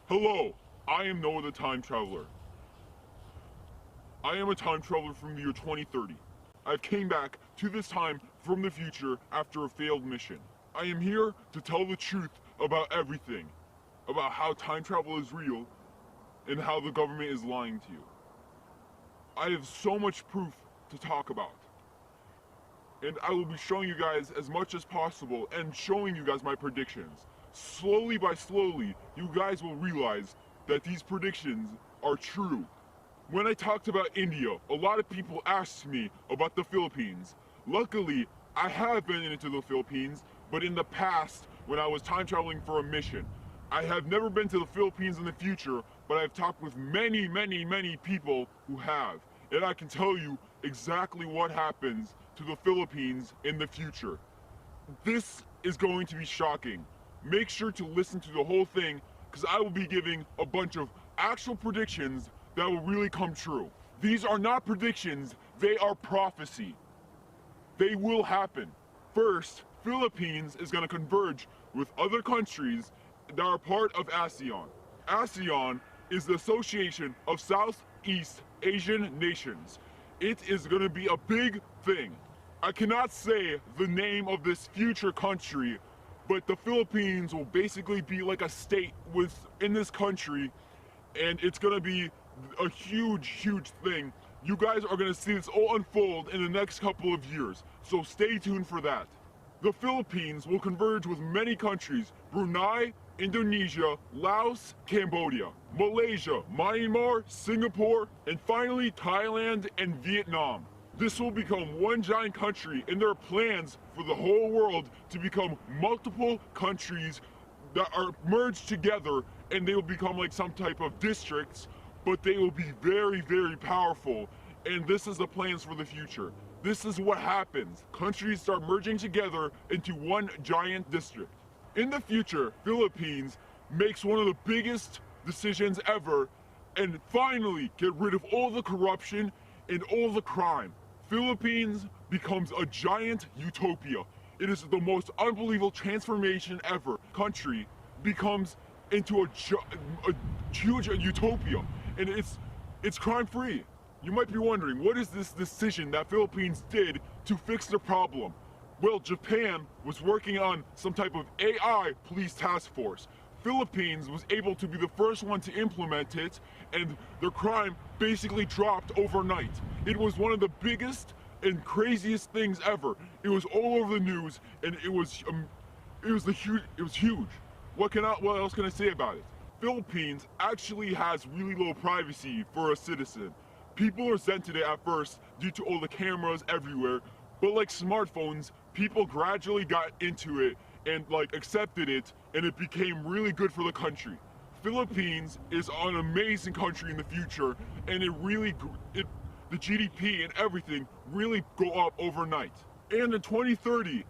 Hello, I am Noah the Time Traveler. I am a time traveler from the year 2030. I've came back to this time from the future after a failed mission. I am here to tell the truth about everything, about how time travel is real and how the government is lying to you. I have so much proof to talk about. And I will be showing you guys as much as possible and showing you guys my predictions. Slowly by slowly, you guys will realize that these predictions are true. When I talked about India, a lot of people asked me about the Philippines. Luckily, I have been into the Philippines, but in the past, when I was time traveling for a mission. I have never been to the Philippines in the future, but I've talked with many people who have. And I can tell you exactly what happens to the Philippines in the future. This is going to be shocking. Make sure to listen to the whole thing, because I will be giving a bunch of actual predictions that will really come true. These are not predictions, they are prophecy. They will happen. First, Philippines is going to converge with other countries that are part of ASEAN. ASEAN is the Association of Southeast Asian Nations. It is going to be a big thing. I cannot say the name of this future country, but the Philippines will basically be like a state within this country, and it's going to be a huge thing. You guys are going to see this all unfold in the next couple of years, so stay tuned for that. The Philippines will converge with many countries: Brunei, Indonesia, Laos, Cambodia, Malaysia, Myanmar, Singapore, and finally Thailand and Vietnam. This will become one giant country, and there are plans for the whole world to become multiple countries that are merged together, and they will become like some type of districts, but they will be very powerful. And this is the plans for the future. This is what happens. Countries start merging together into one giant district. In the future, Philippines makes one of the biggest decisions ever and finally get rid of all the corruption and all the crime. Philippines becomes a giant utopia. It is the most unbelievable transformation ever. Country becomes into a huge utopia, and it's crime-free. You might be wondering, what is this decision that Philippines did to fix the problem? Well, Japan was working on some type of AI police task force. Philippines was able to be the first one to implement it, and their crime basically dropped overnight. It was one of the biggest and craziest things ever. It was all over the news, and it was huge. What else can I say about it? Philippines actually has really low privacy for a citizen. People resented it at first due to all the cameras everywhere, but like smartphones, people gradually got into it and like accepted it, and it became really good for the country. Philippines is an amazing country in the future, and the GDP and everything really go up overnight. And in 2030,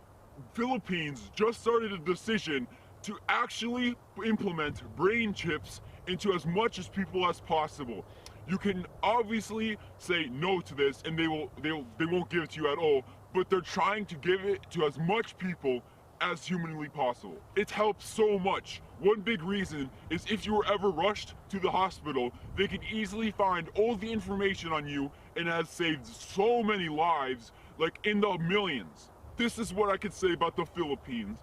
Philippines just started a decision to actually implement brain chips into as much as people as possible. You can obviously say no to this, and they won't give it to you at all, but they're trying to give it to as much people as humanly possible. It helps so much. One big reason is if you were ever rushed to the hospital, they can easily find all the information on you, and has saved so many lives, like in the millions. This is what I could say about the Philippines.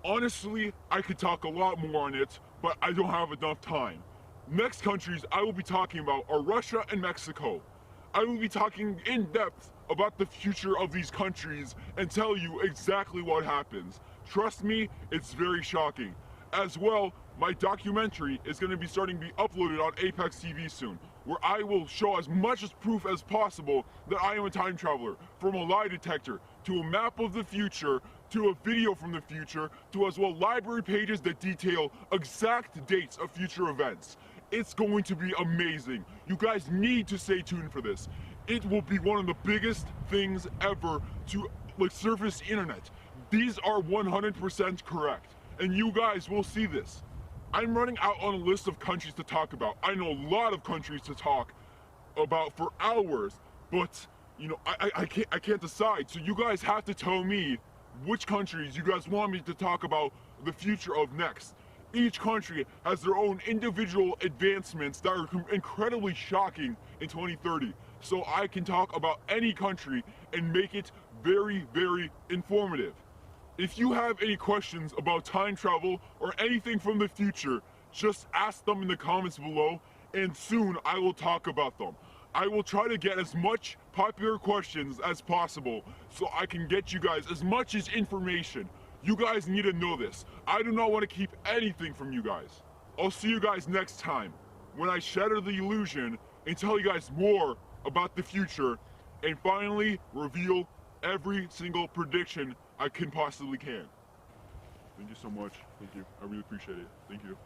Honestly, I could talk a lot more on it, but I don't have enough time. Next countries I will be talking about are Russia and Mexico. I will be talking in depth about the future of these countries and tell you exactly what happens. Trust me, it's very shocking. As well, my documentary is going to be starting to be uploaded on Apex TV soon, where I will show as much as proof as possible that I am a time traveler, from a lie detector to a map of the future to a video from the future to as well library pages that detail exact dates of future events. It's going to be amazing. You guys need to stay tuned for this. It will be one of the biggest things ever to surface the internet. These are 100% correct, and you guys will see this. I'm running out on a list of countries to talk about. I know a lot of countries to talk about for hours, but I can't decide. So you guys have to tell me which countries you guys want me to talk about the future of next. Each country has their own individual advancements that are incredibly shocking in 2030. So I can talk about any country and make it very, very informative. If you have any questions about time travel or anything from the future, just ask them in the comments below, and soon I will talk about them. I will try to get as much popular questions as possible so I can get you guys as much as information. You guys need to know this. I do not want to keep anything from you guys. I'll see you guys next time when I shatter the illusion and tell you guys more about the future and finally reveal every single prediction I can possibly can. Thank you so much. Thank you. I really appreciate it. Thank you.